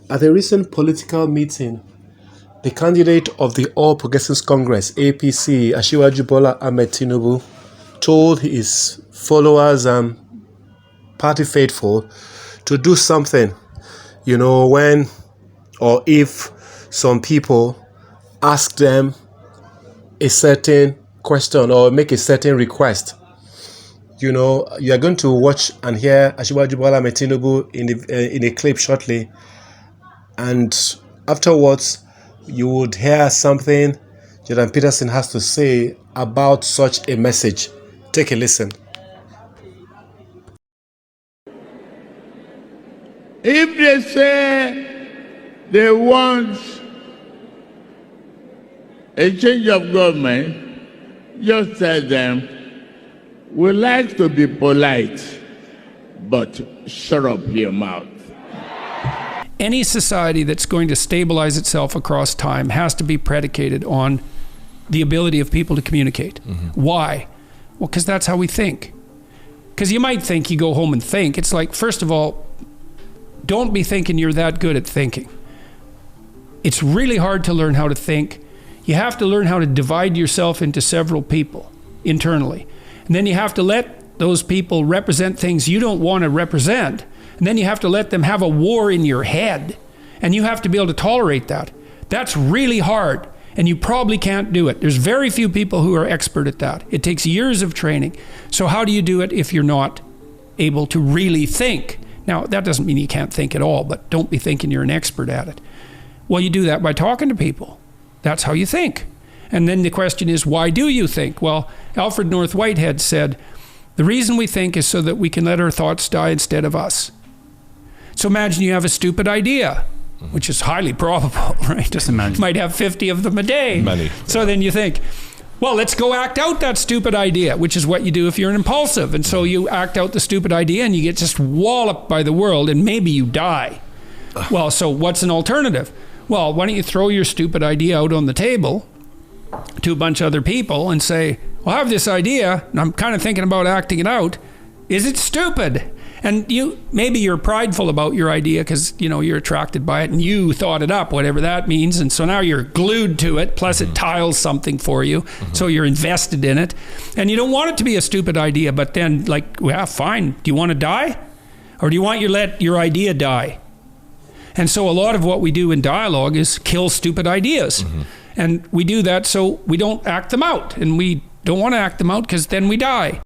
At a recent political meeting, the candidate of the All Progressives Congress, APC, Asiwaju Bola Ahmed Tinubu, told his followers and party faithful to do something, when or if some people ask them a certain question or make a certain request. You are going to watch and hear Asiwaju Bola Ahmed Tinubu in a clip shortly, and afterwards you would hear something Jordan Peterson has to say about such a message. Take a listen. If they say they want a change of government, just tell them, we like to be polite, but shut up your mouth. Any society that's going to stabilize itself across time has to be predicated on the ability of people to communicate. Mm-hmm. Why? Well, because that's how we think. Because you might think you go home and think. It's like, first of all, don't be thinking you're that good at thinking. It's really hard to learn how to think. You have to learn how to divide yourself into several people internally. And then you have to let those people represent things you don't want to represent. And then you have to let them have a war in your head. And you have to be able to tolerate that. That's really hard. And you probably can't do it. There's very few people who are expert at that. It takes years of training. So how do you do it if you're not able to really think? Now, that doesn't mean you can't think at all, but don't be thinking you're an expert at it. Well, you do that by talking to people. That's how you think. And then the question is, why do you think? Well, Alfred North Whitehead said, the reason we think is so that we can let our thoughts die instead of us. So imagine you have a stupid idea, which is highly probable, right? Just imagine. You might have 50 of them a day. Many. So then you think, well, let's go act out that stupid idea, which is what you do if you're an impulsive. And so you act out the stupid idea and you get just walloped by the world and maybe you die. Well, so what's an alternative? Well, why don't you throw your stupid idea out on the table to a bunch of other people and say, well, I have this idea and I'm kind of thinking about acting it out. Is it stupid? And maybe you're prideful about your idea because, you're attracted by it and you thought it up, whatever that means. And so now you're glued to it. Plus it tiles something for you. Mm-hmm. So you're invested in it and you don't want it to be a stupid idea, but then fine. Do you want to die? Or do you want let your idea die? And so a lot of what we do in dialogue is kill stupid ideas. Mm-hmm. And we do that so we don't act them out. And we don't want to act them out because then we die.